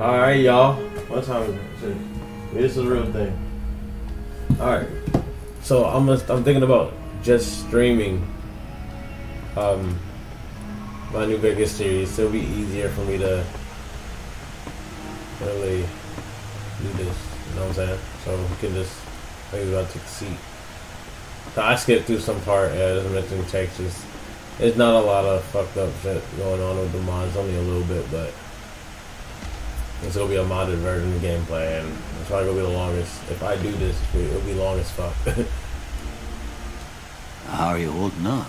Alright, y'all. What time is it? This is a real thing. Alright. So I'm thinking about just streaming my new Vegas series. It'll be easier for me to really do this. You know what I'm saying? So we can just maybe I'll take a seat. So I skipped through some part as I mentioned Texas. There's not a lot of fucked up shit going on with the mods, only a little bit, but it's gonna be a modded version of the gameplay, and it's probably gonna be the longest. If I do this, it'll be long as fuck. How are you holding up?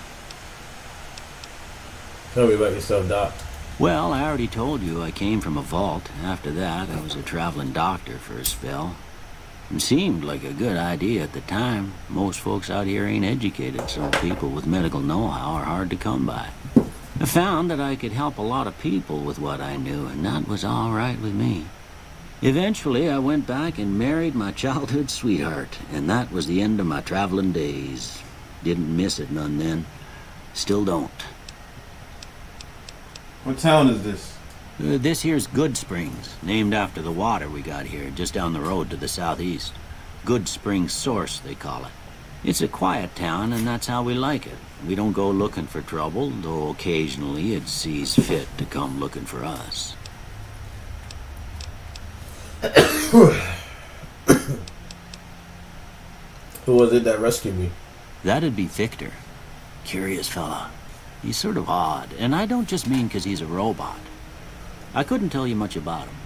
Tell me about yourself, Doc. Well, I already told you I came from a vault. After that, I was a traveling doctor for a spell. It seemed like a good idea at the time. Most folks out here ain't educated, so people with medical know-how are hard to come by. I found that I could help a lot of people with what I knew, and that was all right with me. Eventually, I went back and married my childhood sweetheart, and that was the end of my traveling days. Didn't miss it none then. Still don't. What town is this? This here's GoodSprings, named after the water we got here, just down the road to the southeast. GoodSprings Source, they call it. It's a quiet town, and that's how we like it. We don't go looking for trouble, though occasionally it sees fit to come looking for us. Who was it that rescued me? That'd be Victor. Curious fella. He's sort of odd, and I don't just mean 'cause he's a robot. I couldn't tell you much about him.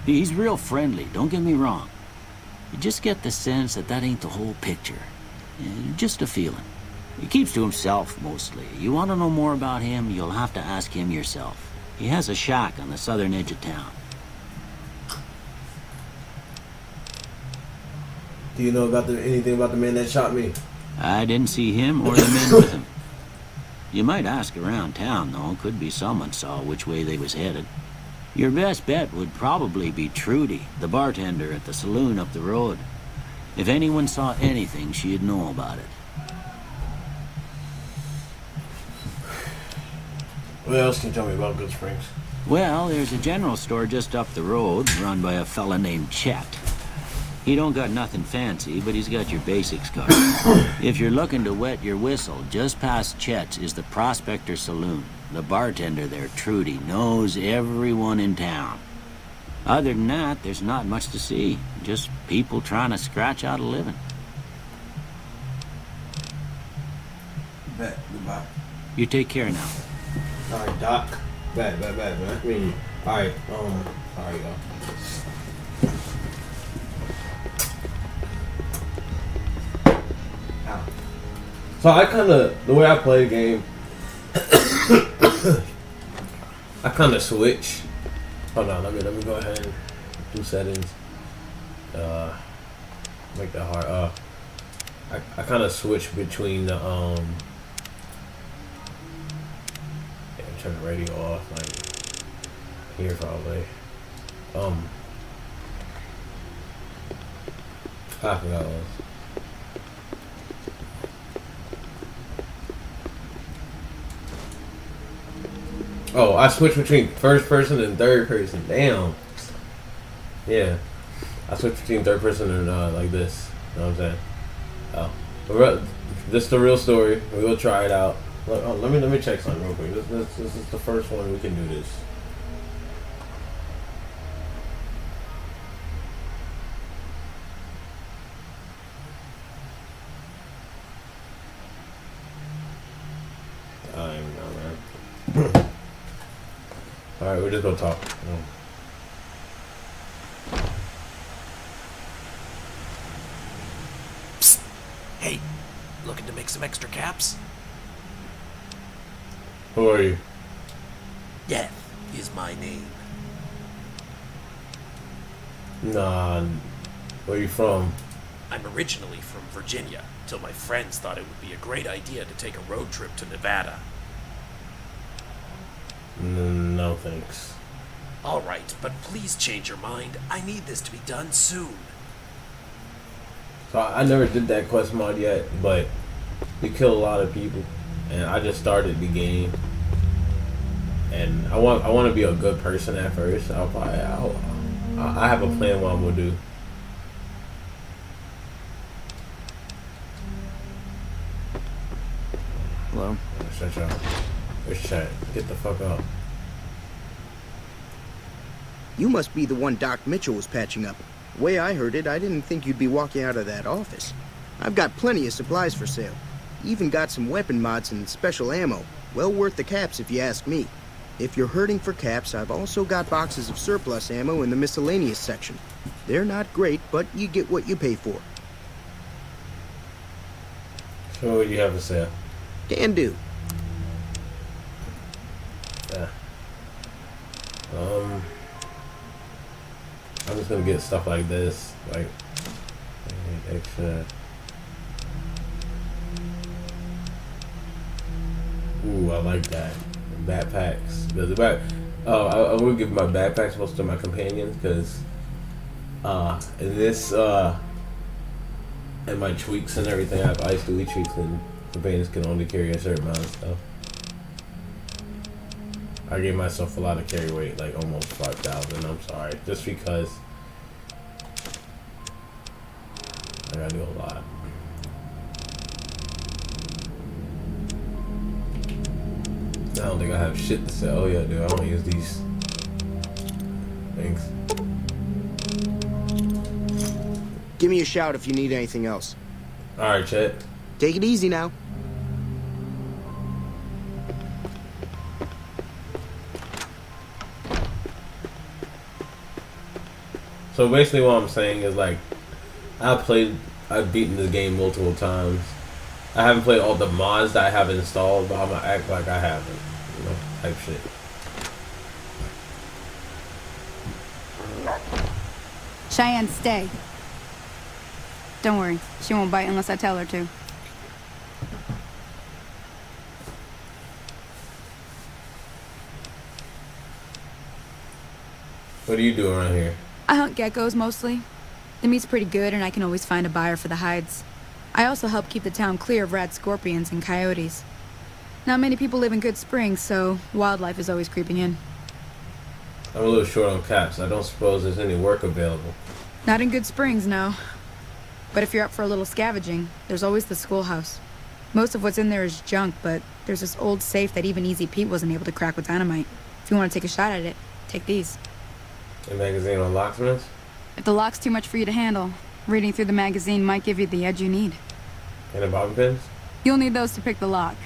He's real friendly, don't get me wrong. You just get the sense that that ain't the whole picture. Just a feeling. He keeps to himself, mostly. You want to know more about him, you'll have to ask him yourself. He has a shack on the southern edge of town. Do you know about anything about the man that shot me? I didn't see him or the men with him. You might ask around town, though. Could be someone saw which way they was headed. Your best bet would probably be Trudy, the bartender at the saloon up the road. If anyone saw anything, she'd know about it. What else can you tell me about GoodSprings? Well, there's a general store just up the road, run by a fella named Chet. He don't got nothing fancy, but he's got your basics covered. If you're looking to wet your whistle, just past Chet's is the Prospector Saloon. The bartender there, Trudy, knows everyone in town. Other than that, there's not much to see. Just people trying to scratch out a living. Bet. Goodbye. You take care now. Alright, Doc. Bad, man. I mean, alright, alright, y'all. So the way I play the game, I kind of switch. Hold on, let me go ahead and do settings. Make that hard. I kind of switch between the turn the radio off, like here probably. I forgot what it was. Oh, I switch between first person and third person. Damn. Yeah. I switch between third person and like this. You know what I'm saying? Oh. But this is the real story. We will try it out. Let me check something real quick. This is the first one we can do this. Man. Alright, we're just gonna talk. Psst. Hey, looking to make some extra caps? Who are you? Death is my name. Nah. Where you from? I'm originally from Virginia, till my friends thought it would be a great idea to take a road trip to Nevada. No thanks. Alright, but please change your mind. I need this to be done soon. So I never did that quest mod yet, but you kill a lot of people, and I just started the game. and I want to be a good person at first. I have a plan what I'm gonna do. Hello? Shut y'all. Where's chat? Get the fuck up. You must be the one Doc Michell was patching up. The way I heard it, I didn't think you'd be walking out of that office. I've got plenty of supplies for sale. Even got some weapon mods and special ammo. Well worth the caps if you ask me. If you're hurting for caps, I've also got boxes of surplus ammo in the miscellaneous section. They're not great, but you get what you pay for. So what do you have to say? Can do. Yeah. I'm just gonna get stuff like this, like extra. Ooh, I like that. Backpacks. Because I will give my backpacks most to my companions because in this and my tweaks and everything, I have ice to tweaks and companions can only carry a certain amount of stuff. I gave myself a lot of carry weight, like almost 5,000. I'm sorry, just because I gotta do a lot. I don't think I have shit to say. Oh yeah, dude, I don't use these things. Give me a shout if you need anything else. All right, Chet. Take it easy now. So basically, what I'm saying is like, I've beaten the game multiple times. I haven't played all the mods that I have installed, but I'm gonna act like I haven't, you know, type shit. Cheyenne, stay. Don't worry, she won't bite unless I tell her to. What do you do around here? I hunt geckos mostly. The meat's pretty good and I can always find a buyer for the hides. I also help keep the town clear of rat scorpions and coyotes. Not many people live in GoodSprings, so wildlife is always creeping in. I'm a little short on caps. I don't suppose there's any work available. Not in GoodSprings, no. But if you're up for a little scavenging, there's always the schoolhouse. Most of what's in there is junk, but there's this old safe that even Easy Pete wasn't able to crack with dynamite. If you want to take a shot at it, take these. A magazine on locksmiths? If the lock's too much for you to handle, reading through the magazine might give you the edge you need. And the bobby pins? You'll need those to pick the lock.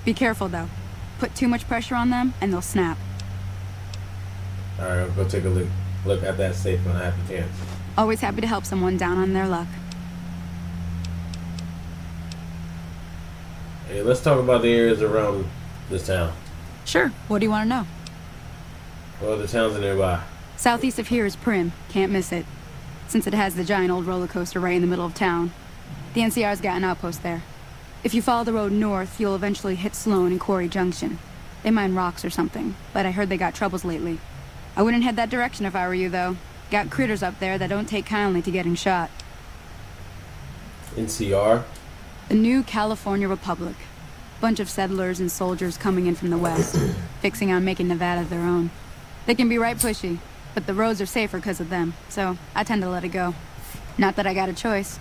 Be careful, though. Put too much pressure on them, and they'll snap. Alright, I'll go take a look at that safe when I have the chance. Always happy to help someone down on their luck. Hey, let's talk about the areas around this town. Sure. What do you want to know? What other towns are nearby? Southeast of here is Prim. Can't miss it. Since it has the giant old roller coaster right in the middle of town. The NCR's got an outpost there. If you follow the road north, you'll eventually hit Sloan and Quarry Junction. They mine rocks or something, but I heard they got troubles lately. I wouldn't head that direction if I were you, though. Got critters up there that don't take kindly to getting shot. NCR? The New California Republic. Bunch of settlers and soldiers coming in from the west, fixing on making Nevada their own. They can be right pushy, but the roads are safer because of them, so I tend to let it go. Not that I got a choice.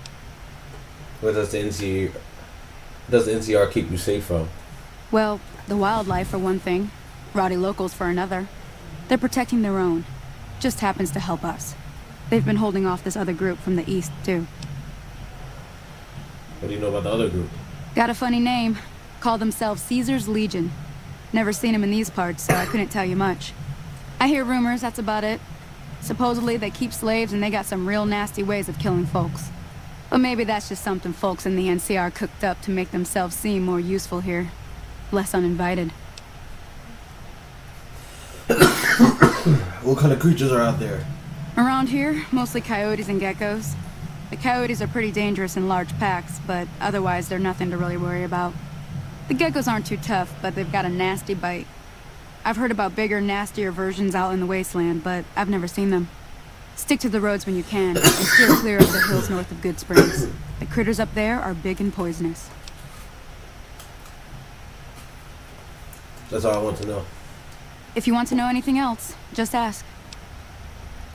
What does the NCR keep you safe from? Well, the wildlife for one thing, rowdy locals for another. They're protecting their own. Just happens to help us. They've been holding off this other group from the east, too. What do you know about the other group? Got a funny name. Call themselves Caesar's Legion. Never seen them in these parts, so I couldn't tell you much. I hear rumors, that's about it. Supposedly they keep slaves and they got some real nasty ways of killing folks. But maybe that's just something folks in the NCR cooked up to make themselves seem more useful here. Less uninvited. What kind of creatures are out there? Around here, mostly coyotes and geckos. The coyotes are pretty dangerous in large packs, but otherwise they're nothing to really worry about. The geckos aren't too tough, but they've got a nasty bite. I've heard about bigger, nastier versions out in the wasteland, but I've never seen them. Stick to the roads when you can, and steer clear of the hills north of GoodSprings. The critters up there are big and poisonous. That's all I want to know. If you want to know anything else, just ask.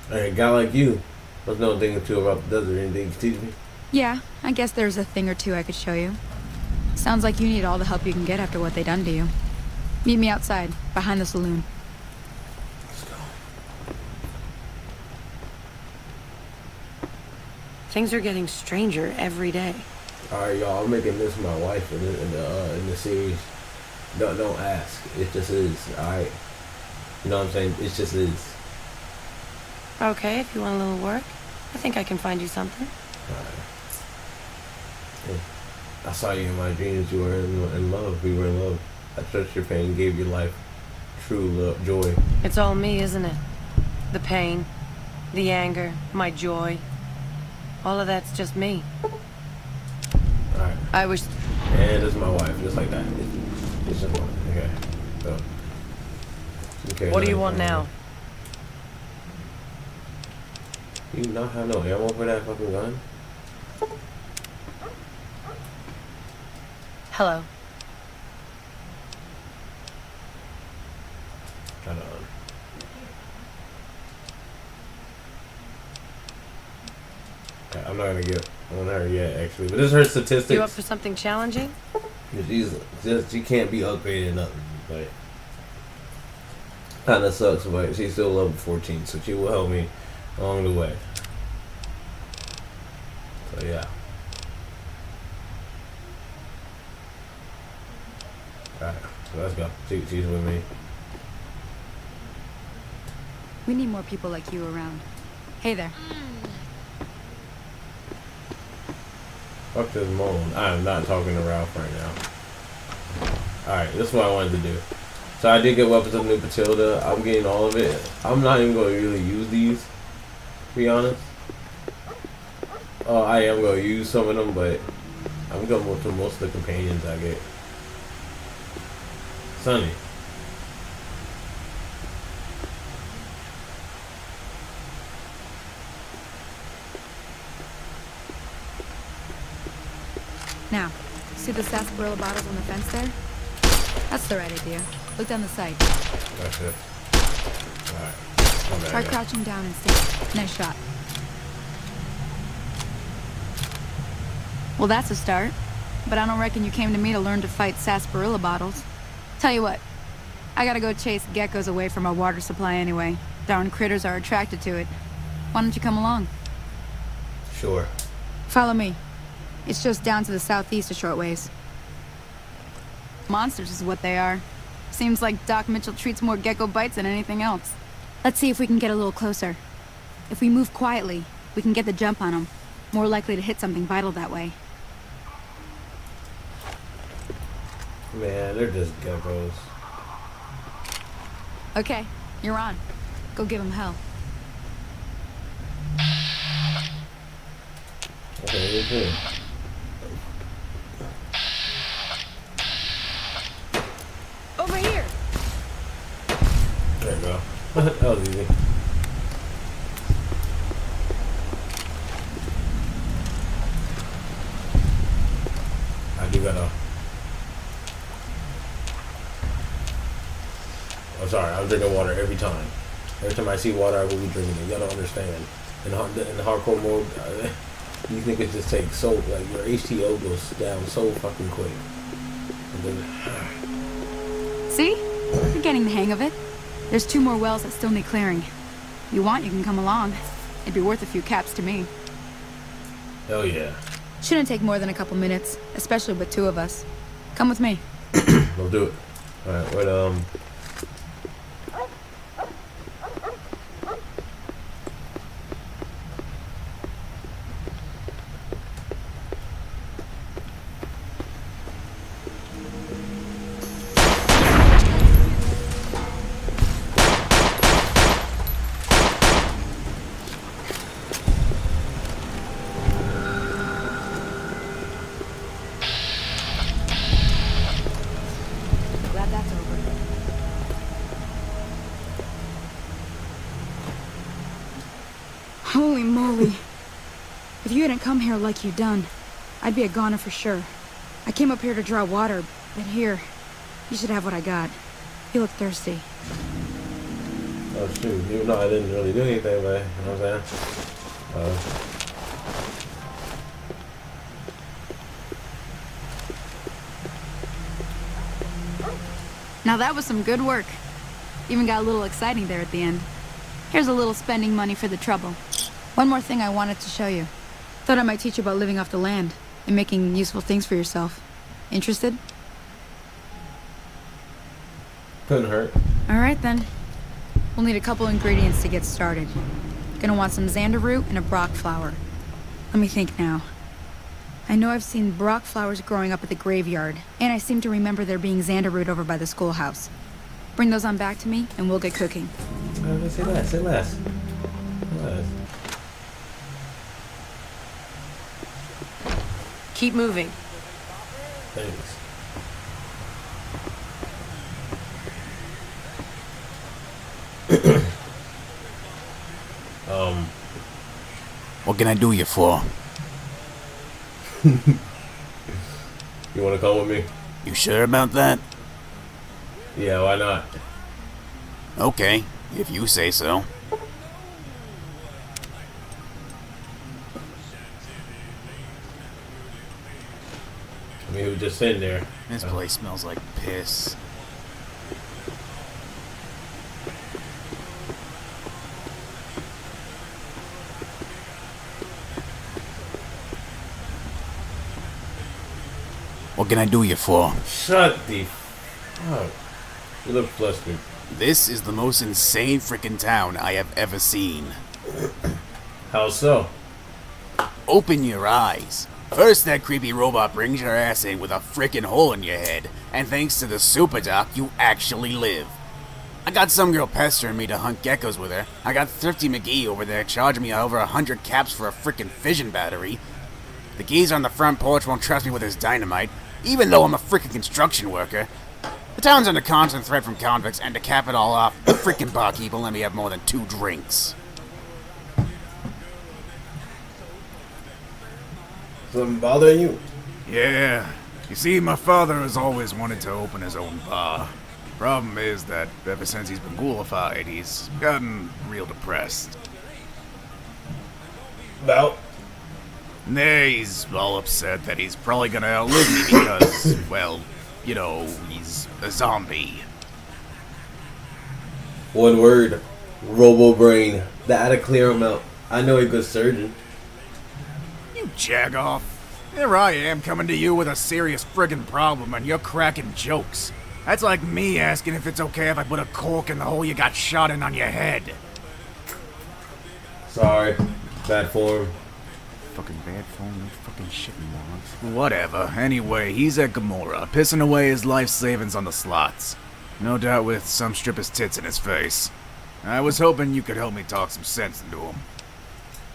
Hey, a guy like you must know a thing or two about the desert. Anything you can teach me? Yeah, I guess there's a thing or two I could show you. Sounds like you need all the help you can get after what they done to you. Meet me outside, behind the saloon. Let's go. Things are getting stranger every day. All right, y'all. I'm making this my wife in the series. Don't ask. It just is. All right. You know what I'm saying? It just is. Okay, if you want a little work, I think I can find you something. All right. Yeah. I saw you in my dreams. You were in love. We were in love. I trust your pain gave your life true love, joy. It's all me, isn't it? The pain, the anger, my joy. All of that's just me. Alright. I wish... And this is my wife, just like that. It's just one. Okay. So. Okay. What do you want now? You not have no ammo for that fucking gun? Hello. Hold on. Okay, I'm not gonna get on her yet, actually. But this is her statistics. You up for something challenging? She can't be upgraded or nothing. Like, kind of sucks, but she's still level 14, so she will help me along the way. So yeah. Alright, so let's go. She's with me. We need more people like you around. Hey there. Fuck this moan. I am not talking to Ralph right now. Alright, this is what I wanted to do. So I did get weapons of New Patilda. I'm getting all of it. I'm not even going to really use these, to be honest. I am going to use some of them, but I'm going to to most of the companions I get. Sonny. Now, see the sarsaparilla bottles on the fence there? That's the right idea. Look down the sight. That's it. Alright. Try crouching down and stay. Nice shot. Well, that's a start. But I don't reckon you came to me to learn to fight sarsaparilla bottles. Tell you what, I gotta go chase geckos away from our water supply anyway. Darn critters are attracted to it. Why don't you come along? Sure. Follow me. It's just down to the southeast a short ways. Monsters is what they are. Seems like Doc Michell treats more gecko bites than anything else. Let's see if we can get a little closer. If we move quietly, we can get the jump on them. More likely to hit something vital that way. Man, they're just geckos. Okay, you're on. Go give them hell. Okay, you're good. Over here! There you go. That was easy. I do gotta... I'm sorry, I'm drinking water every time. Every time I see water, I will be drinking it. Y'all don't understand. In the hardcore mode, these niggas just take so, like, your HTO goes down so fucking quick. And then... See? You're getting the hang of it. There's 2 more wells that still need clearing. You want, you can come along. It'd be worth a few caps to me. Hell yeah. Shouldn't take more than a couple minutes, especially with 2 of us. Come with me. We'll do it. Alright, wait, Glad that's over. Holy moly. If you hadn't come here like you done, I'd be a goner for sure. I came up here to draw water, but here, you should have what I got. You look thirsty. Oh shoot, even though I didn't really do anything, but you know what I'm saying? Now that was some good work. Even got a little exciting there at the end. Here's a little spending money for the trouble. One more thing I wanted to show you. Thought I might teach you about living off the land and making useful things for yourself. Interested? Couldn't hurt. Alright then. We'll need a couple ingredients to get started. Gonna want some xander root and a brock flower. Let me think now. I know I've seen brock flowers growing up at the graveyard, and I seem to remember there being xander root over by the schoolhouse. Bring those on back to me, and we'll get cooking. Say less, say less. Less. Keep moving. Thanks. What can I do you for? You wanna come with me? You sure about that? Yeah, why not? Okay, if you say so. I mean, he was just sitting there. This place smells like piss. What can I do you for? Shut the fuck. You look flustered. This is the most insane freaking town I have ever seen. How so? Open your eyes. First, that creepy robot brings your ass in with a freaking hole in your head, and thanks to the super doc, you actually live. I got some girl pestering me to hunt geckos with her. I got Thrifty McGee over there charging me over 100 caps for a freaking fission battery. The geezer on the front porch won't trust me with his dynamite, even though I'm a freaking construction worker. The town's under constant threat from convicts, and to cap it all off, the freaking barkeep will let me have more than 2 drinks. Something bothering you? Yeah. You see, my father has always wanted to open his own bar. Problem is that ever since he's been ghoulified, he's gotten real depressed. About? Nah, he's all upset that he's probably gonna outlive me because, well, you know, he's a zombie. One word. Robo-brain. That'll clear him out. I know a good surgeon. You jagoff. Here I am coming to you with a serious friggin' problem and you're cracking jokes. That's like me asking if it's okay if I put a cork in the hole you got shot in on your head. Sorry. Bad form. Fucking bad phone, no fucking shitting morons. Whatever. Anyway, he's at Gamora, pissing away his life savings on the slots. No doubt with some stripper's tits in his face. I was hoping you could help me talk some sense into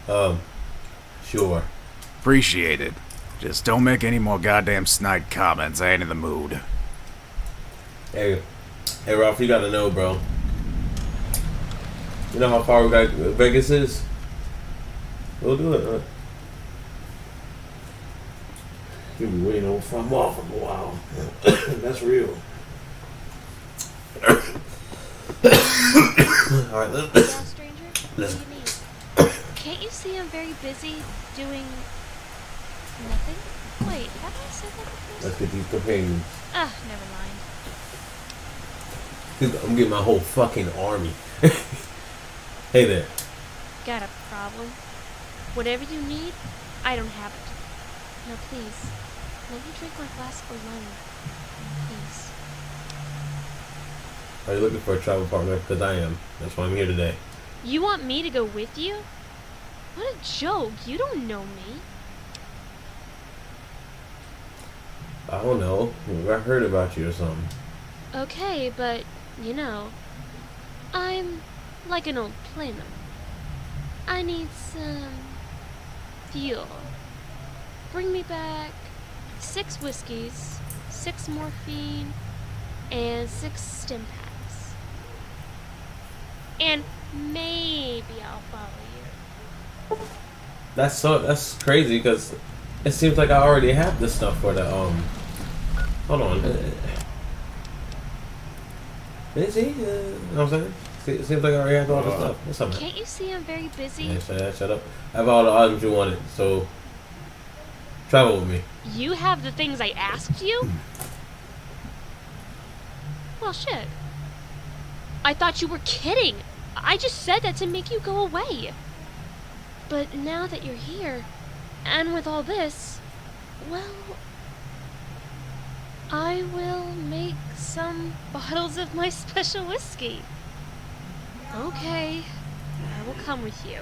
him. Sure. Appreciate it. Just don't make any more goddamn snide comments. I ain't in the mood. Hey, Ralph, you gotta know, bro. You know how far Vegas is? We'll do it, huh? You'll be waiting on from off for a while. That's real. Alright, Yeah, stranger? What do you need? Can't you see I'm very busy doing nothing? Wait, have I said that before? Let's get these companions. Ah, never mind. I'm getting my whole fucking army. Hey there. Got a problem? Whatever you need, I don't have it. Now please, let me drink my glass alone. Please. Are you looking for a travel partner? Because I am. That's why I'm here today. You want me to go with you? What a joke. You don't know me. I don't know. I heard about you or something. Okay, but, you know, I'm like an old playmate. I need some fuel. Bring me back 6 whiskeys, 6 morphine, and 6 stim packs. And maybe I'll follow you. That's crazy because it seems like I already have the stuff for the hold on. Is he? You know what I'm saying? It seems like I already have all this stuff. What's up, man? Can't you see I'm very busy? Yeah, shut up. I have all the items you wanted, so travel with me. You have the things I asked you? Well, shit. I thought you were kidding. I just said that to make you go away. But now that you're here, and with all this, well, I will make some bottles of my special whiskey. Okay, I will come with you.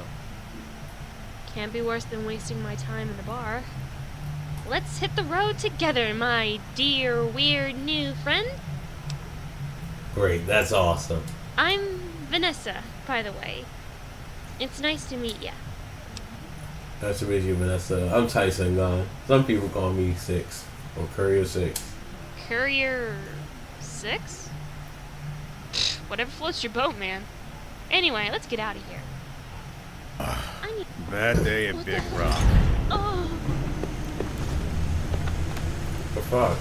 Can't be worse than wasting my time in the bar. Let's hit the road together, my dear, weird new friend. Great, that's awesome. I'm Vanessa, by the way. It's nice to meet ya. Nice to meet you, Vanessa. I'm Tysengan. Some people call me 6 or Courier 6. Courier 6? Whatever floats your boat, man. Anyway, let's get out of here. I need... Bad day at Big Rock. Oh. The fuck?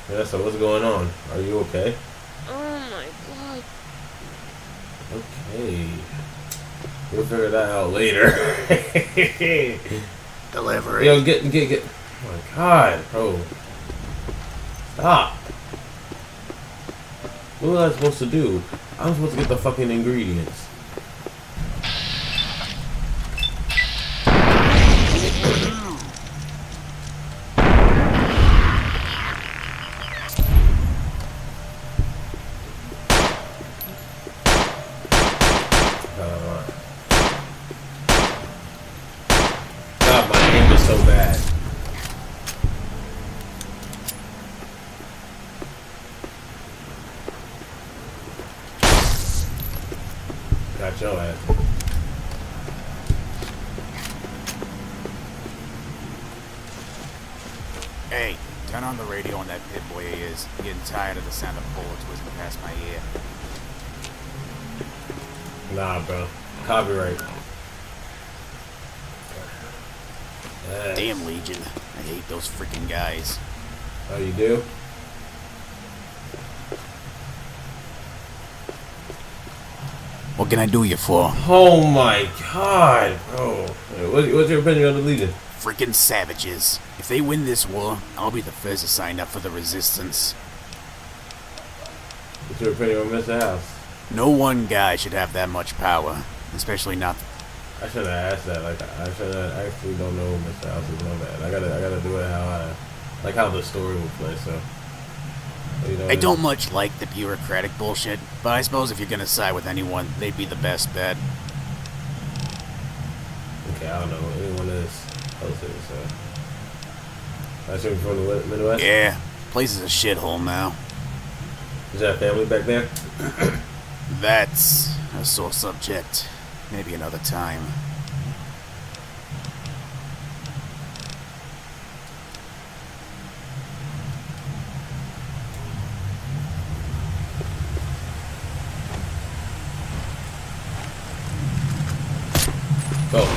Vanessa, what's going on? Are you okay? Oh my god. Okay. We'll figure that out later. Delivery. Yo, get. Oh my god, bro. Stop. What was I supposed to do? I'm supposed to get the fucking ingredients. God, my aim is so bad. Got your ass. Hey, turn on the radio on that pit boy he is. I'm getting tired of the sound of bullets whizzing past my ear. Nah, bro. Copyright. Damn, Legion. I hate those freaking guys. Oh, you do? What can I do you for? Oh my god, bro. What's your opinion on the Legion? Freaking savages. If they win this war, I'll be the first to sign up for the resistance. What's your opinion on Mr. House? No one guy should have that much power, especially not. I shouldn't have asked that. Like, I actually don't know Mr. House is know that. I gotta do it how the story will play. So, you know, I don't much like the bureaucratic bullshit, but I suppose if you're gonna side with anyone, they'd be the best bet. Okay, I don't know. Anyone is posted, so. I assume from the Midwest? Yeah, place is a shithole now. Is that family back there? That's a sore subject. Maybe another time. Go.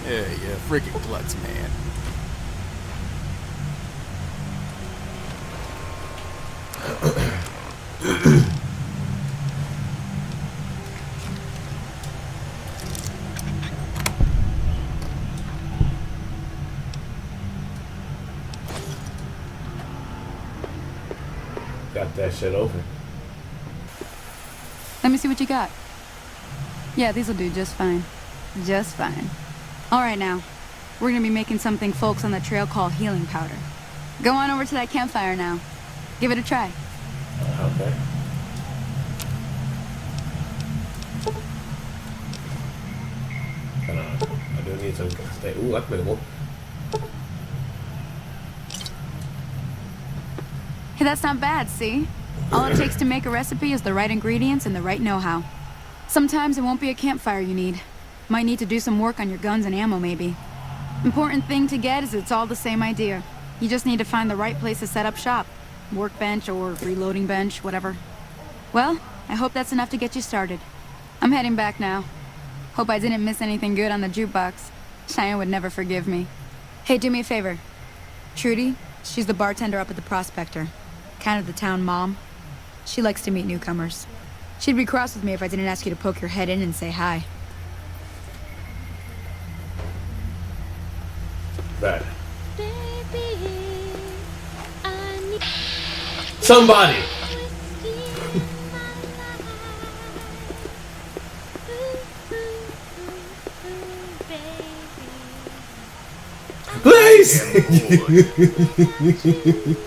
Yeah, freaking klutz, man. Got that shit open. Let me see what you got. Yeah, these will do just fine. Just fine. All right, now. We're gonna be making something folks on the trail call healing powder. Go on over to that campfire now. Give it a try. Okay. I do need some stay. Ooh, that's minimal. Hey, that's not bad, see? All it takes to make a recipe is the right ingredients and the right know-how. Sometimes it won't be a campfire you need. Might need to do some work on your guns and ammo, maybe. Important thing to get is it's all the same idea. You just need to find the right place to set up shop. Workbench or reloading bench, whatever. Well, I hope that's enough to get you started. I'm heading back now. Hope I didn't miss anything good on the jukebox. Cheyenne would never forgive me. Hey, do me a favor. Trudy, she's the bartender up at the Prospector. Kind of the town mom. She likes to meet newcomers. She'd be cross with me if I didn't ask you to poke your head in and say hi. Bad. Somebody! Please!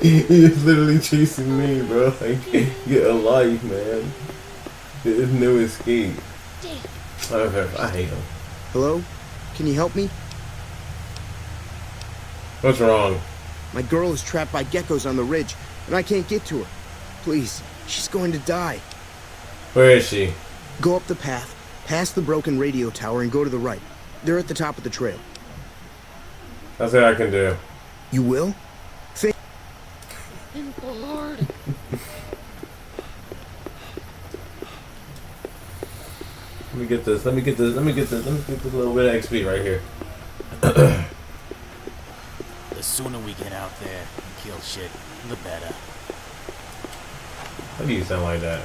He's literally chasing me, bro. Like, get a life, man. There's no escape. I hate him. Hello? Can you help me? What's wrong? My girl is trapped by geckos on the ridge, and I can't get to her. Please, she's going to die. Where is she? Go up the path, past the broken radio tower, and go to the right. They're at the top of the trail. That's what I can do. You will? Thank the Lord. Let me get this little bit of XP right here. The sooner we get out there and kill shit, the better. How do you sound like that,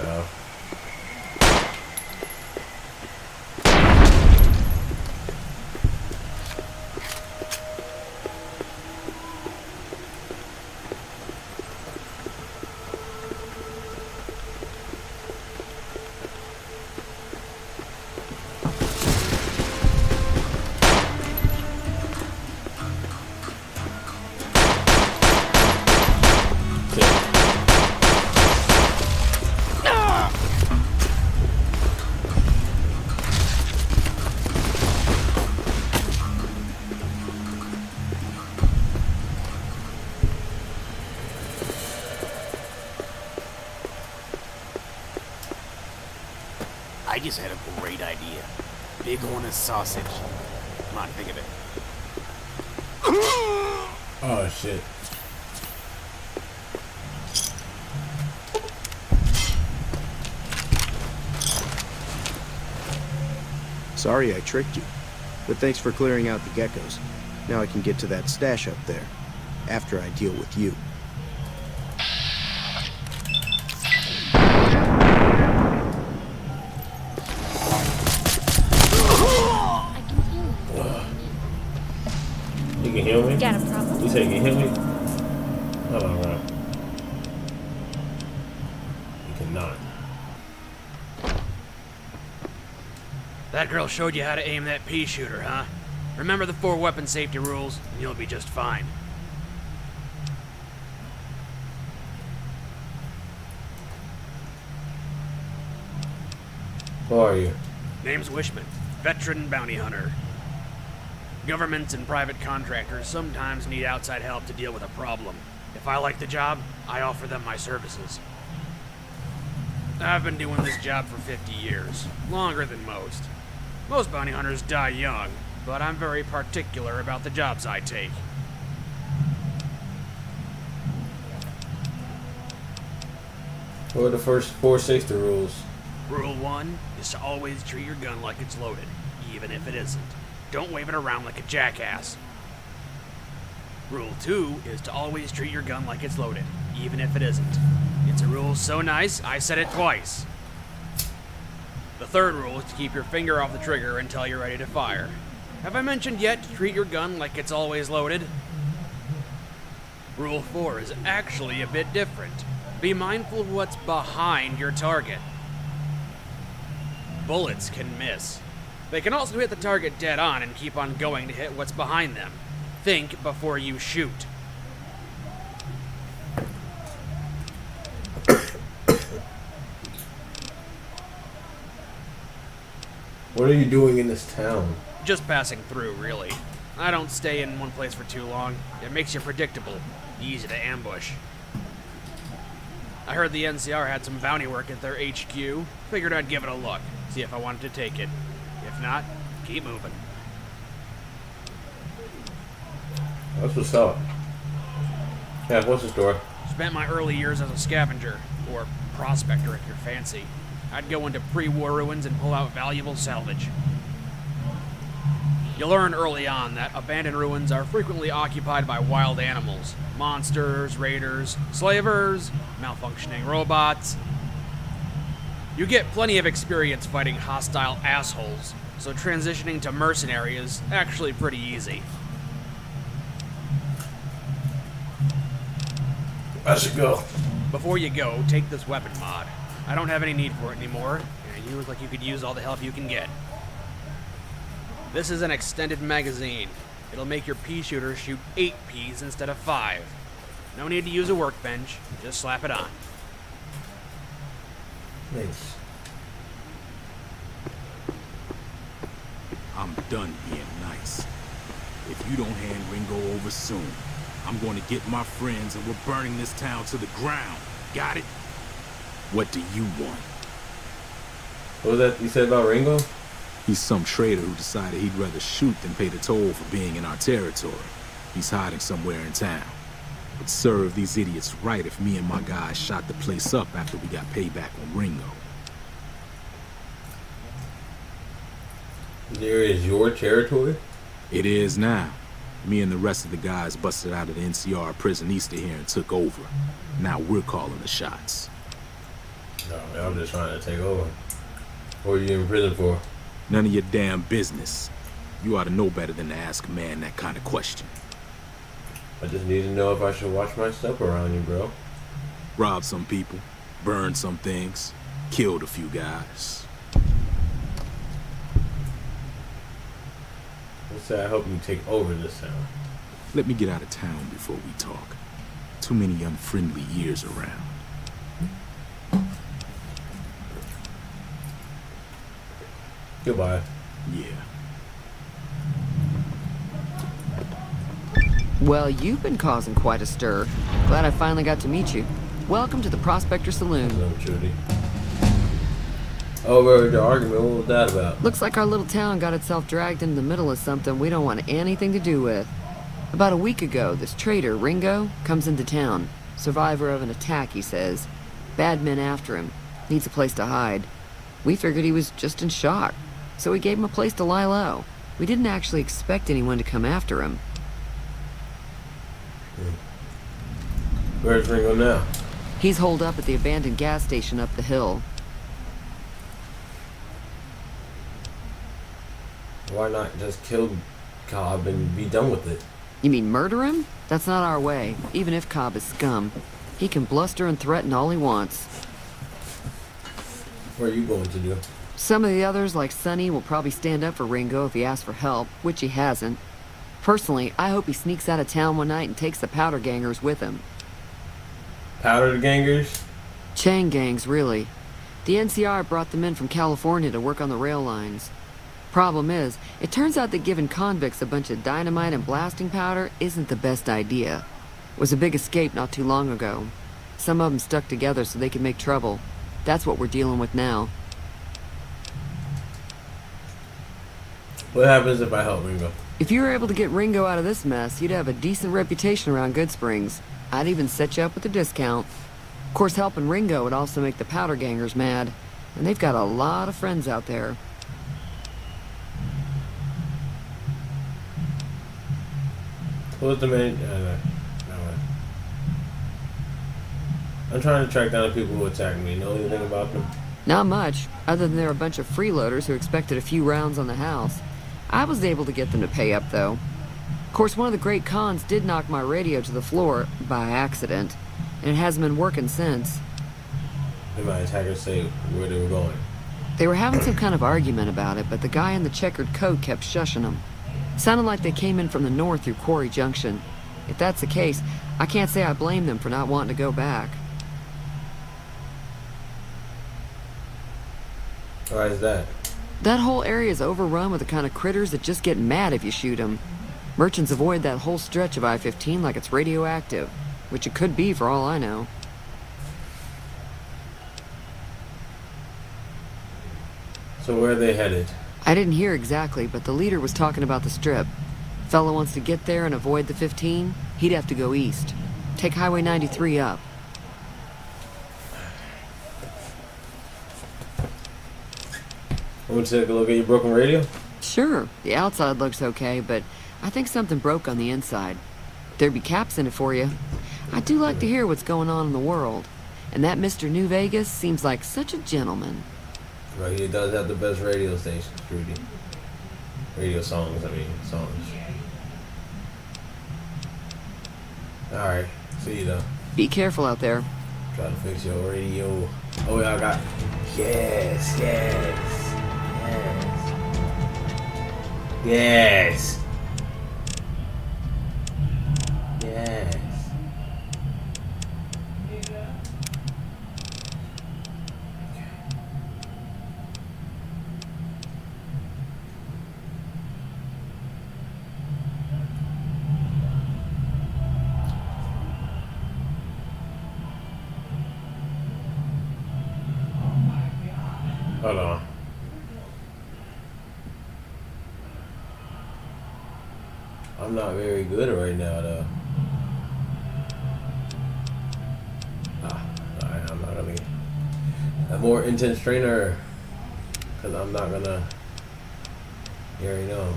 I just had a great idea. Bighorn sausage. Come on, think of it. Oh, shit. Sorry I tricked you, but thanks for clearing out the geckos. Now I can get to that stash up there, after I deal with you. You can heal me? Got a problem? You say you can heal me? Hold on, bro. You cannot. That girl showed you how to aim that pea shooter, huh? Remember the 4 weapon safety rules, and you'll be just fine. Who are you? Name's Wishman, veteran bounty hunter. Governments and private contractors sometimes need outside help to deal with a problem. If I like the job, I offer them my services. I've been doing this job for 50 years, longer than most. Most bounty hunters die young, but I'm very particular about the jobs I take. What are the first 4 safety rules? Rule 1 is to always treat your gun like it's loaded, even if it isn't. Don't wave it around like a jackass. Rule 2 is to always treat your gun like it's loaded, even if it isn't. It's a rule so nice, I said it twice. The 3rd rule is to keep your finger off the trigger until you're ready to fire. Have I mentioned yet to treat your gun like it's always loaded? Rule 4 is actually a bit different. Be mindful of what's behind your target. Bullets can miss. They can also hit the target dead on and keep on going to hit what's behind them. Think before you shoot. What are you doing in this town? Just passing through, really. I don't stay in one place for too long. It makes you predictable, easy to ambush. I heard the NCR had some bounty work at their HQ. Figured I'd give it a look, see if I wanted to take it. If not, keep moving. That's what's up. Yeah, what's the story? Spent my early years as a scavenger, or prospector if you're fancy. I'd go into pre-war ruins and pull out valuable salvage. You learn early on that abandoned ruins are frequently occupied by wild animals. Monsters, raiders, slavers, malfunctioning robots. You get plenty of experience fighting hostile assholes, so transitioning to mercenary is actually pretty easy. I should go. Before you go, take this weapon mod. I don't have any need for it anymore, and you look like you could use all the help you can get. This is an extended magazine. It'll make your pea shooter shoot 8 peas instead of 5. No need to use a workbench, just slap it on. Thanks. I'm done being nice. If you don't hand Ringo over soon, I'm going to get my friends and we're burning this town to the ground. Got it? What do you want? What was that you said about Ringo? He's some traitor who decided he'd rather shoot than pay the toll for being in our territory. He's hiding somewhere in town. Would serve these idiots right if me and my guys shot the place up after we got payback on Ringo. There is your territory? It is now. Me and the rest of the guys busted out of the NCR prison east of here and took over. Now we're calling the shots. No, man, I'm just trying to take over. What are you in prison for? None of your damn business. You ought to know better than to ask a man that kind of question. I just need to know if I should watch my step around you, bro. Robbed some people, burned some things, killed a few guys. Let's say I hope you take over this town. Let me get out of town before we talk. Too many unfriendly ears around. Goodbye. Yeah. Well, you've been causing quite a stir. Glad I finally got to meet you. Welcome to the Prospector Saloon. Hello, Trudy. Over the argument, what was that about? Looks like our little town got itself dragged into the middle of something we don't want anything to do with. About a week ago, this traitor, Ringo, comes into town. Survivor of an attack, he says. Bad men after him. Needs a place to hide. We figured he was just in shock, so we gave him a place to lie low. We didn't actually expect anyone to come after him. Where's Ringo now? He's holed up at the abandoned gas station up the hill. Why not just kill Cobb and be done with it? You mean murder him? That's not our way, even if Cobb is scum. He can bluster and threaten all he wants. What are you going to do? Some of the others, like Sonny, will probably stand up for Ringo if he asks for help, which he hasn't. Personally, I hope he sneaks out of town one night and takes the powder gangers with him. Powder gangers? Chain gangs, really. The NCR brought them in from California to work on the rail lines. Problem is, it turns out that giving convicts a bunch of dynamite and blasting powder isn't the best idea. It was a big escape not too long ago. Some of them stuck together so they could make trouble. That's what we're dealing with now. What happens if I help Ringo? If you were able to get Ringo out of this mess, you'd have a decent reputation around GoodSprings. I'd even set you up with a discount. Of course, helping Ringo would also make the powder gangers mad. And they've got a lot of friends out there. Who's the main... no. I'm trying to track down the people who attacked me. Know anything about them? Not much, other than they're a bunch of freeloaders who expected a few rounds on the house. I was able to get them to pay up, though. Of course, one of the great cons did knock my radio to the floor by accident, and it hasn't been working since. Did my attackers say where they were going? They were having some kind of argument about it, but the guy in the checkered coat kept shushing them. Sounded like they came in from the north through Quarry Junction. If that's the case, I can't say I blame them for not wanting to go back. Why is that? That whole area is overrun with the kind of critters that just get mad if you shoot them. Merchants avoid that whole stretch of I-15 like it's radioactive, which it could be for all I know. So where are they headed? I didn't hear exactly, but the leader was talking about the strip. Fella wants to get there and avoid the 15, he'd have to go east. Take Highway 93 up. Want to take a look at your broken radio? Sure, the outside looks okay, but I think something broke on the inside. There'd be caps in it for you. I do like to hear what's going on in the world. And that Mr. New Vegas seems like such a gentleman. Right, he does have the best radio stations, Trudy. Radio songs, songs. Alright, see you though. Be careful out there. Try to fix your radio. Oh yeah, I got... Yes. Yes. Hold on. I'm not very good right now, though. Alright, I'm not gonna get a more intense trainer, because I'm not gonna. You already know.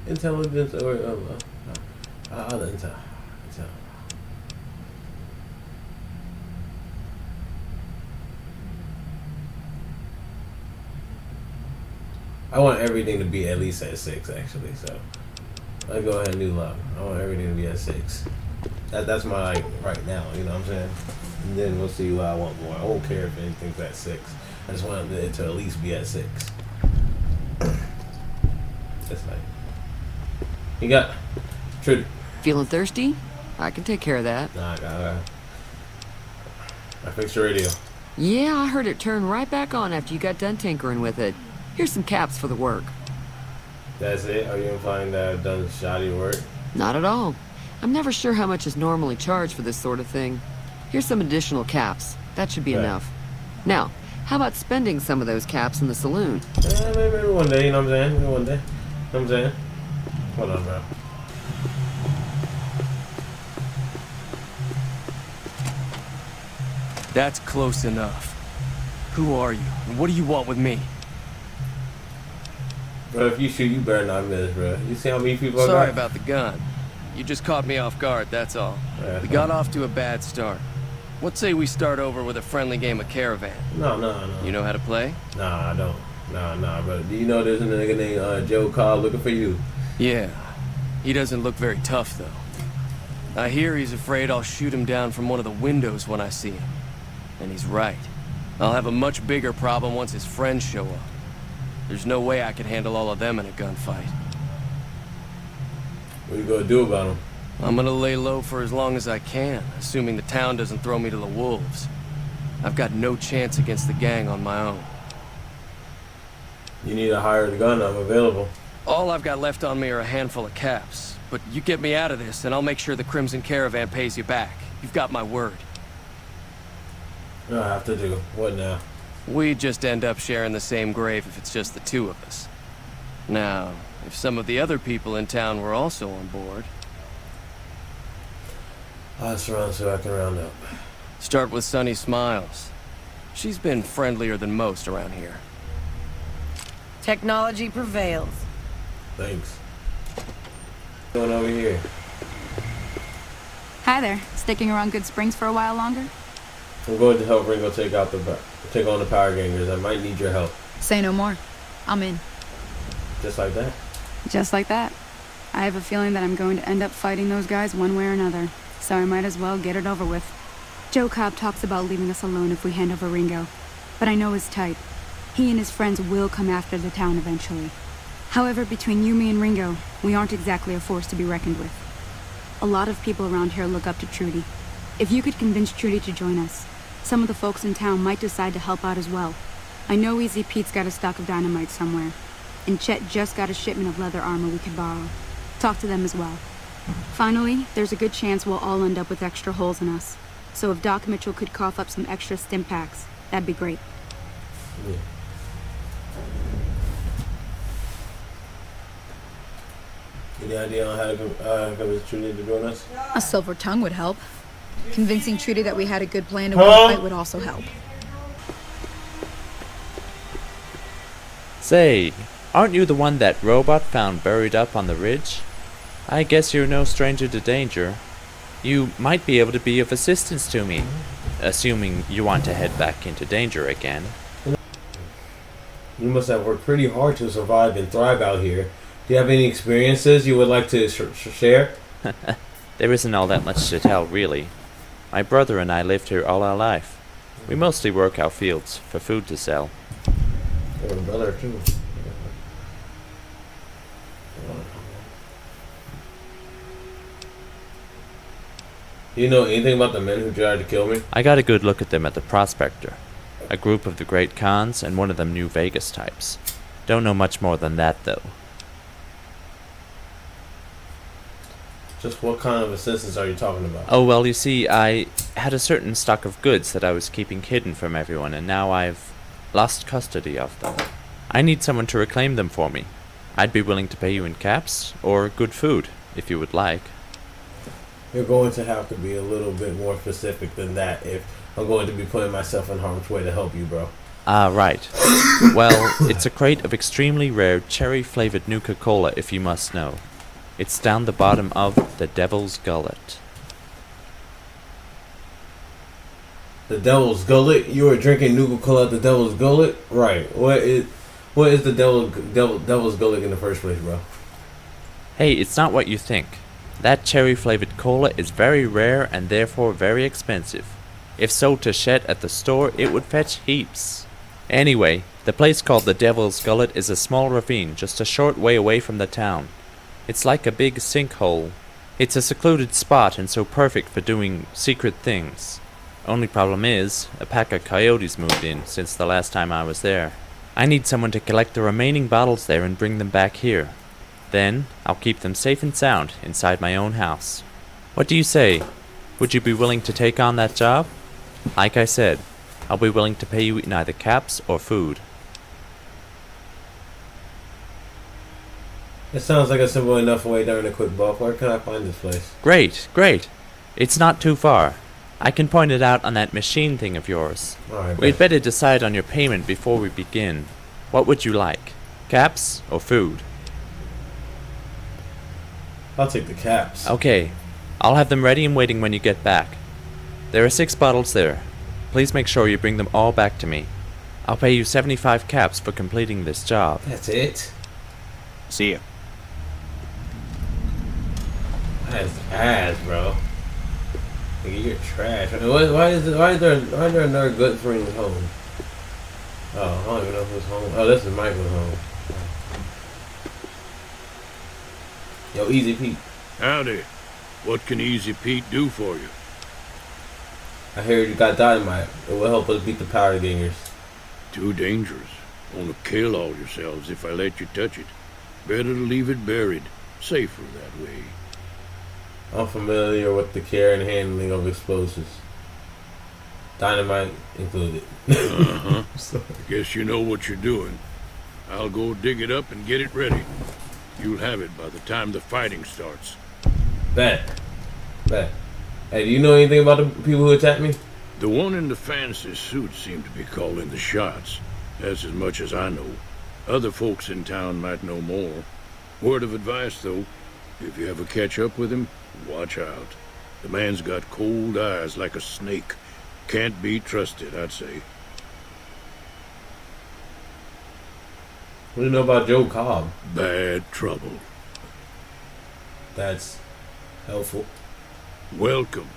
Intelligence or other intel. I want everything to be at least at 6, actually. So I'll go ahead and do love. I want everything to be at 6. That's my right now. You know what I'm saying? And then we'll see what I want more. I won't care if anything's at 6. I just want it to at least be at 6. That's nice. You got Trudy. Feeling thirsty? I can take care of that. Nah, I fixed your radio. Yeah, I heard it turn right back on after you got done tinkering with it. Here's some caps for the work. That's it? Are you implying that I've done shoddy work? Not at all. I'm never sure how much is normally charged for this sort of thing. Here's some additional caps. That should be enough. Now, how about spending some of those caps in the saloon? Maybe one day, you know what I'm saying? Maybe one day. You know what I'm saying? Hold on, bro. That's close enough. Who are you? And what do you want with me? Bro, if you shoot, you better not miss, bro. You see how many people I got? Sorry about the gun. You just caught me off guard, that's all. Yeah, We got off to a bad start. What say we start over with a friendly game of Caravan? No. You know how to play? Nah, I don't. Nah, bro. Do you know there's a nigga named Joe Cobb looking for you? Yeah. He doesn't look very tough, though. I hear he's afraid I'll shoot him down from one of the windows when I see him. And he's right. I'll have a much bigger problem once his friends show up. There's no way I could handle all of them in a gunfight. What you gonna do about him? I'm gonna lay low for as long as I can, assuming the town doesn't throw me to the wolves. I've got no chance against the gang on my own. You need a hired gun, I'm available. All I've got left on me are a handful of caps. But you get me out of this, and I'll make sure the Crimson Caravan pays you back. You've got my word. What do I have to do? What now? We just end up sharing the same grave if it's just the two of us. Now, if some of the other people in town were also on board... I'll surround so I can round up. Start with Sunny Smiles. She's been friendlier than most around here. Technology prevails. Thanks. What's going over here? Hi there. Sticking around GoodSprings for a while longer? I'm going to help Ringo take on the power gangers. I might need your help. Say no more. I'm in. Just like that? Just like that. I have a feeling that I'm going to end up fighting those guys one way or another, so I might as well get it over with. Joe Cobb talks about leaving us alone if we hand over Ringo, but I know his type. He and his friends will come after the town eventually. However, between you, me, and Ringo, we aren't exactly a force to be reckoned with. A lot of people around here look up to Trudy. If you could convince Trudy to join us, some of the folks in town might decide to help out as well. I know Easy Pete's got a stock of dynamite somewhere, and Chet just got a shipment of leather armor we could borrow. Talk to them as well. Finally, there's a good chance we'll all end up with extra holes in us. So if Doc Mitchell could cough up some extra stim packs, that'd be great. Yeah. Any idea on how to convince Trudy to join us? A silver tongue would help. Convincing Trudy that we had a good plan to win the fight would also help. Say, aren't you the one that robot found buried up on the ridge? I guess you're no stranger to danger. You might be able to be of assistance to me, assuming you want to head back into danger again. You must have worked pretty hard to survive and thrive out here. Do you have any experiences you would like to share? There isn't all that much to tell, really. My brother and I lived here all our life. We mostly work our fields for food to sell. Your brother, too. Do you know anything about the men who tried to kill me? I got a good look at them at the Prospector. A group of the Great Khans and one of them New Vegas types. Don't know much more than that, though. Just what kind of assistance are you talking about? Oh, well, you see, I had a certain stock of goods that I was keeping hidden from everyone, and now I've lost custody of them. I need someone to reclaim them for me. I'd be willing to pay you in caps, or good food, if you would like. You're going to have to be a little bit more specific than that if I'm going to be putting myself in harm's way to help you, bro. Ah, right. Well, it's a crate of extremely rare cherry-flavored Nuka-Cola, if you must know. It's down the bottom of the Devil's Gullet. The Devil's Gullet? You were drinking Nuka-Cola at the Devil's Gullet? Right. What is the Devil's Gullet in the first place, bro? Hey, it's not what you think. That cherry-flavored cola is very rare and therefore very expensive. If sold to Chet at the store, it would fetch heaps. Anyway, the place called the Devil's Gullet is a small ravine just a short way away from the town. It's like a big sinkhole. It's a secluded spot and so perfect for doing secret things. Only problem is, a pack of coyotes moved in since the last time I was there. I need someone to collect the remaining bottles there and bring them back here. Then, I'll keep them safe and sound inside my own house. What do you say? Would you be willing to take on that job? Like I said, I'll be willing to pay you in either caps or food. It sounds like a simple enough way to earn a quick buck. Where can I find this place? Great, great. It's not too far. I can point it out on that machine thing of yours. Alright, We'd better decide on your payment before we begin. What would you like? Caps or food? I'll take the caps. Okay. I'll have them ready and waiting when you get back. There are 6 bottles there. Please make sure you bring them all back to me. I'll pay you 75 caps for completing this job. That's it? See ya. That's ass, bro. Nigga, you're trash. Why is there another GoodSprings home? Oh, I don't even know who's home. Oh, this is Michael's home. Yo, Easy Pete. Howdy. What can Easy Pete do for you? I hear you got dynamite. It will help us beat the powder gangers. Too dangerous. Wanna kill all yourselves if I let you touch it. Better to leave it buried. Safer that way. I'm familiar with the care and handling of explosives. Dynamite included. Uh-huh. Guess you know what you're doing. I'll go dig it up and get it ready. You'll have it by the time the fighting starts. Bet. Hey, do you know anything about the people who attacked me? The one in the fancy suit seemed to be calling the shots. That's as much as I know. Other folks in town might know more. Word of advice, though, if you ever catch up with him, watch out. The man's got cold eyes like a snake. Can't be trusted, I'd say. What do you know about Joe Cobb? Bad trouble. That's helpful. Welcome.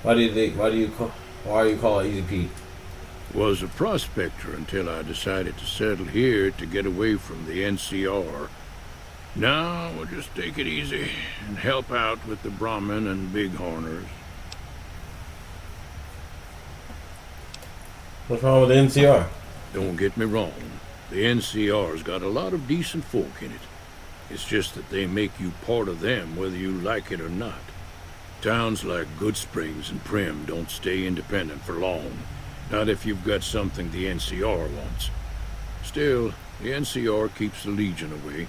Why are you calling Easy Pete? Was a prospector until I decided to settle here to get away from the NCR. Now we'll just take it easy and help out with the Brahmin and Bighorners. What's wrong with the NCR? Don't get me wrong. The NCR's got a lot of decent folk in it. It's just that they make you part of them whether you like it or not. Towns like GoodSprings and Prim don't stay independent for long. Not if you've got something the NCR wants. Still, the NCR keeps the Legion away.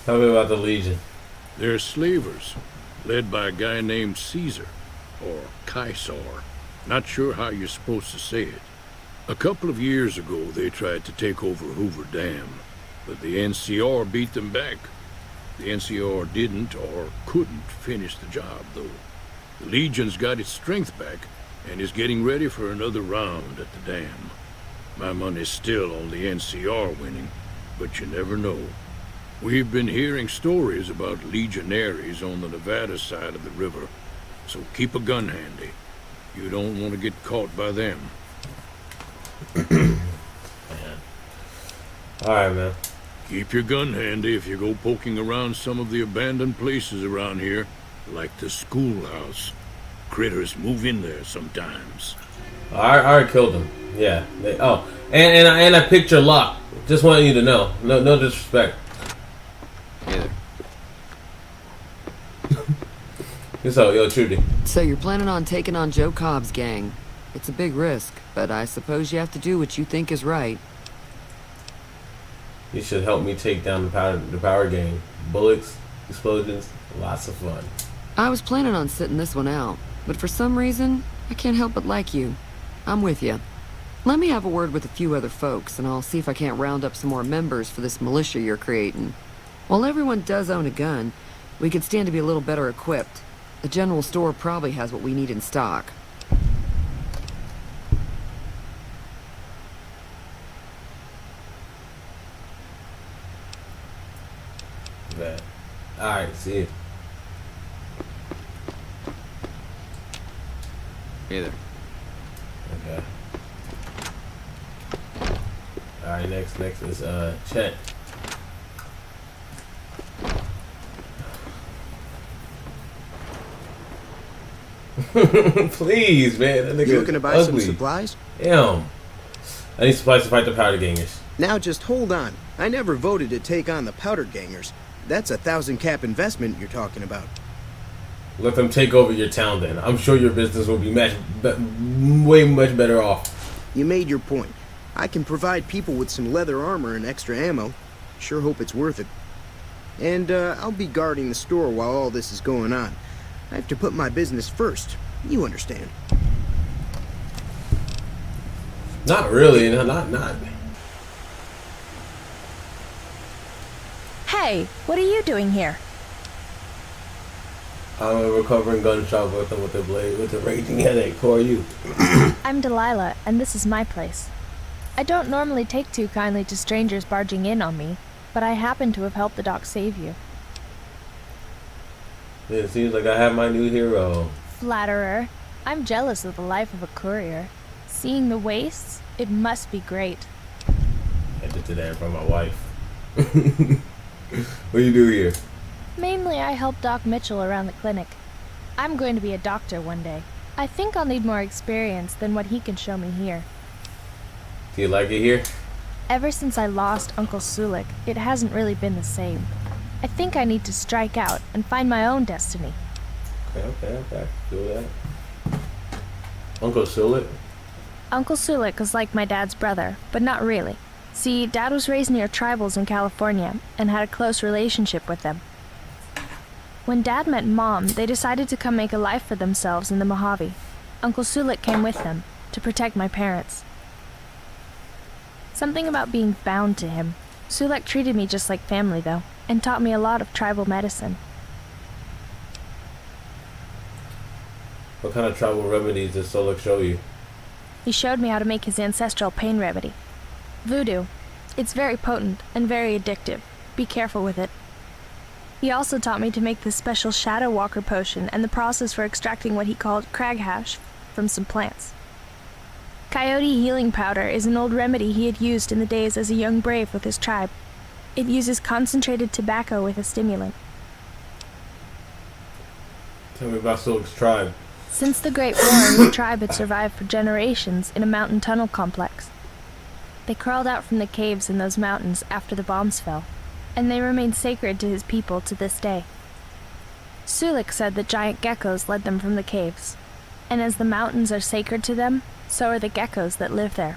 Tell me about the Legion. They're slavers, led by a guy named Caesar, or Caesar. Not sure how you're supposed to say it. A couple of years ago, they tried to take over Hoover Dam, but the NCR beat them back. The NCR didn't or couldn't finish the job, though. The Legion's got its strength back and is getting ready for another round at the dam. My money's still on the NCR winning, but you never know. We've been hearing stories about legionaries on the Nevada side of the river, so keep a gun handy. You don't want to get caught by them. Alright, man. Keep your gun handy if you go poking around some of the abandoned places around here, like the schoolhouse. Critters move in there sometimes. I already killed them. Yeah. And I picked your lock. Just wanted you to know. No disrespect. Either. So, yo, Trudy. So you're planning on taking on Joe Cobb's gang. It's a big risk, but I suppose you have to do what you think is right. You should help me take down the power gang. Bullets, explosions, lots of fun. I was planning on sitting this one out, but for some reason, I can't help but like you. I'm with you. Let me have a word with a few other folks, and I'll see if I can't round up some more members for this militia you're creating. While everyone does own a gun, we could stand to be a little better equipped. The general store probably has what we need in stock. Alright, see you. Either. Okay. Alright, next is Chet. Please, man. That nigga You looking to buy ugly. some supplies? Damn. I need supplies to fight the powder gangers. Now just hold on. I never voted to take on the powder gangers. That's a 1,000 cap investment you're talking about. Let them take over your town then. I'm sure your business will be way much better off. You made your point. I can provide people with some leather armor and extra ammo. Sure hope it's worth it. And I'll be guarding the store while all this is going on. I have to put my business first. You understand. Not really. Not. Hey, what are you doing here? I'm a recovering gunshot victim with a raging headache. Who are you? I'm Delilah, and this is my place. I don't normally take too kindly to strangers barging in on me, but I happen to have helped the doc save you. It seems like I have my new hero. Flatterer. I'm jealous of the life of a courier. Seeing the wastes, it must be great. I did that in front of my wife. What do you do here? Mainly, I help Doc Michell around the clinic. I'm going to be a doctor one day. I think I'll need more experience than what he can show me here. Do you like it here? Ever since I lost Uncle Sulik, it hasn't really been the same. I think I need to strike out and find my own destiny. Okay. Do that. Uncle Sulik? Uncle Sulik was like my dad's brother, but not really. See, Dad was raised near tribals in California and had a close relationship with them. When Dad met Mom, they decided to come make a life for themselves in the Mojave. Uncle Sulik came with them to protect my parents. Something about being bound to him. Sulik treated me just like family, though, and taught me a lot of tribal medicine. What kind of tribal remedies does Sulik show you? He showed me how to make his ancestral pain remedy. Voodoo. It's very potent and very addictive. Be careful with it. He also taught me to make this special Shadow Walker potion and the process for extracting what he called crag hash from some plants. Coyote healing powder is an old remedy he had used in the days as a young brave with his tribe. It uses concentrated tobacco with a stimulant. Tell me about Sulik's tribe. Since the Great War, the tribe had survived for generations in a mountain tunnel complex. They crawled out from the caves in those mountains after the bombs fell. and they remain sacred to his people to this day. Sulik said that giant geckos led them from the caves, and as the mountains are sacred to them, so are the geckos that live there.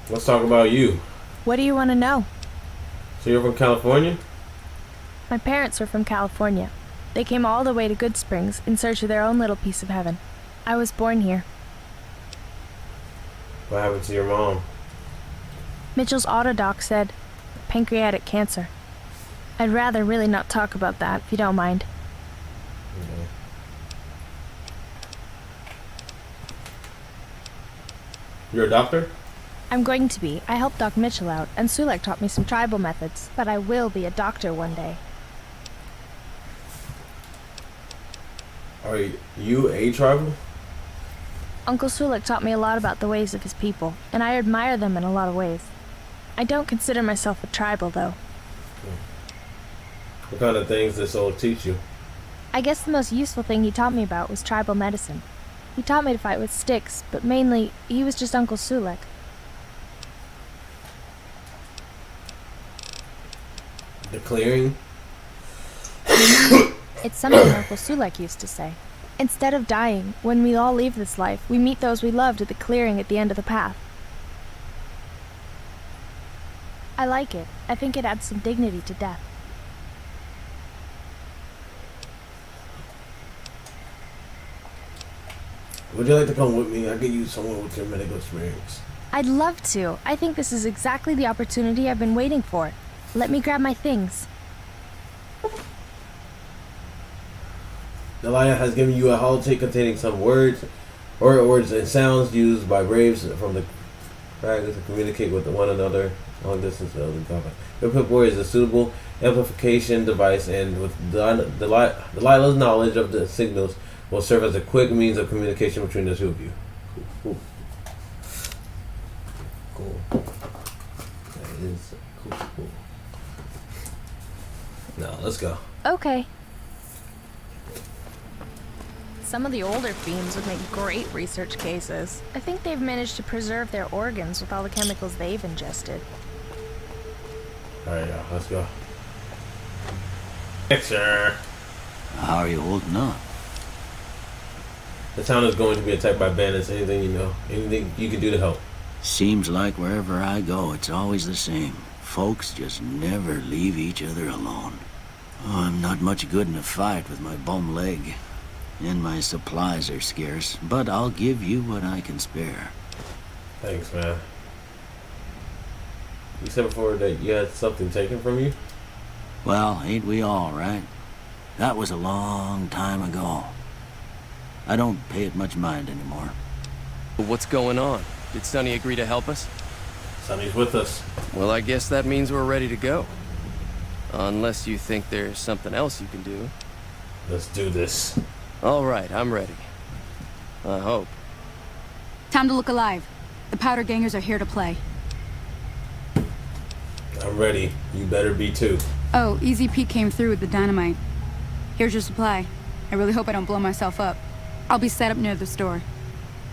Let's talk about you. What do you want to know? So you're from California? My parents were from California. They came all the way to GoodSprings in search of their own little piece of heaven. I was born here. What happened to your mom? Mitchell's autodoc said pancreatic cancer. I'd rather really not talk about that, if you don't mind. Okay. You're a doctor? I'm going to be. I helped Doc Michell out, and Sulek taught me some tribal methods, but I will be a doctor one day. Are you a tribal? Uncle Sulek taught me a lot about the ways of his people, and I admire them in a lot of ways. I don't consider myself a tribal, though. What kind of things does Soul teach you? I guess the most useful thing he taught me about was tribal medicine. He taught me to fight with sticks, but mainly, he was just Uncle Sulek. The clearing? It's something Uncle Sulek used to say. Instead of dying, when we all leave this life, we meet those we loved at the clearing at the end of the path. I like it. I think it adds some dignity to death. Would you like to come with me? I could use someone with your medical experience. I'd love to. I think this is exactly the opportunity I've been waiting for. Let me grab my things. Delia has given you a holotape containing some words and sounds used by braves from the fragments to communicate with one another long distance of the combat. Your pip-boy is a suitable amplification device, and with Delilah's knowledge of the signals, will serve as a quick means of communication between the two of you. Cool. That is cool. Now, let's go. Okay. Some of the older fiends would make great research cases. I think they've managed to preserve their organs with all the chemicals they've ingested. Alright, y'all, let's go. Picture. How are you holding up? The town is going to be attacked by bandits. Anything you know, anything you can do to help. Seems like wherever I go, it's always the same. Folks just never leave each other alone. Oh, I'm not much good in a fight with my bum leg. And my supplies are scarce, but I'll give you what I can spare. Thanks, man. You said before that you had something taken from you? Well, ain't we all, right? That was a long time ago. I don't pay it much mind anymore. What's going on? Did Sonny agree to help us? Sonny's with us. Well, I guess that means we're ready to go. Unless you think there's something else you can do. Let's do this. All right, I'm ready. I hope. Time to look alive. The powder gangers are here to play. I'm ready. You better be too. Oh, Easy Pete came through with the dynamite. Here's your supply. I really hope I don't blow myself up. I'll be set up near the store.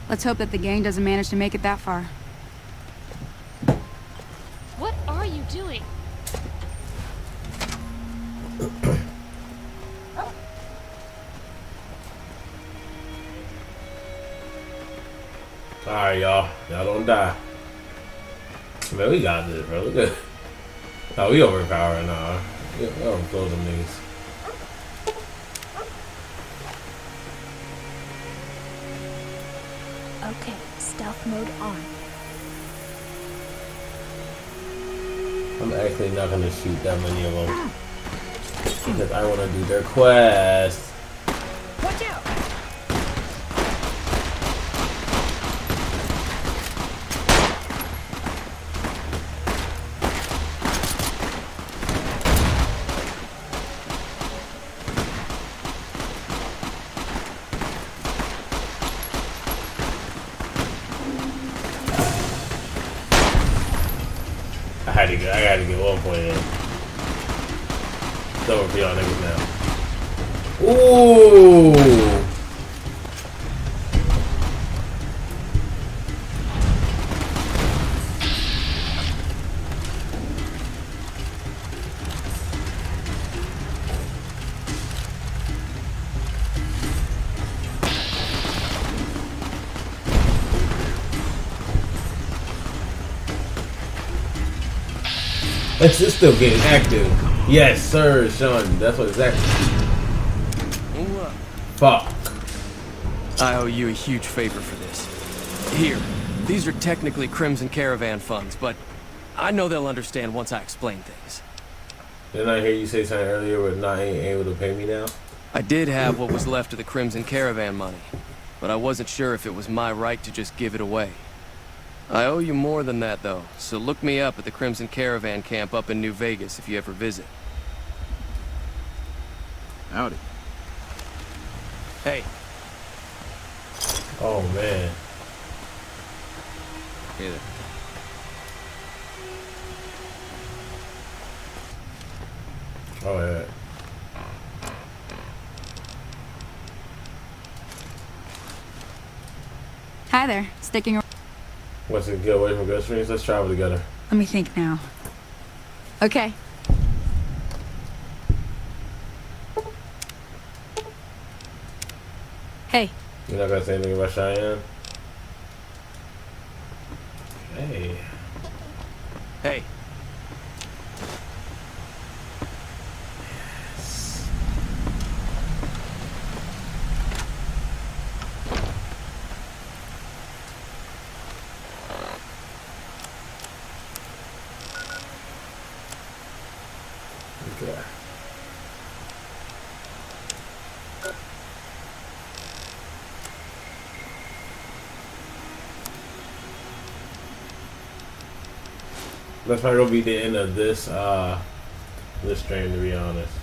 Let's hope that the gang doesn't manage to make it that far. What are you doing? Alright, y'all. Y'all don't die. Man, we got this, bro. Look at. Oh, we overpowered now. We overflow them niggas. Okay, stealth mode on. I'm actually not gonna shoot that many of them because I want to do their quest. Watch out! I gotta get 1 point in. It's over for y'all niggas now. Ooh! This is still getting active. Yes, sir, Sean. That's what exactly. Fuck. I owe you a huge favor for this. Here, these are technically Crimson Caravan funds, but I know they'll understand once I explain things. Didn't I hear you say something earlier with not ain't able to pay me now? I did have what was left of the Crimson Caravan money, but I wasn't sure if it was my right to just give it away. I owe you more than that, though, so look me up at the Crimson Caravan camp up in New Vegas if you ever visit. Howdy. Hey. Oh, man. Hey there. Oh, yeah. Hi there. Sticking around. Wants to get away from GoodSprings? Let's travel together. Let me think now. Okay. Hey. You're not gonna say anything about Cheyenne? Hey. Hey. Okay. That's probably gonna be the end of this this stream, to be honest.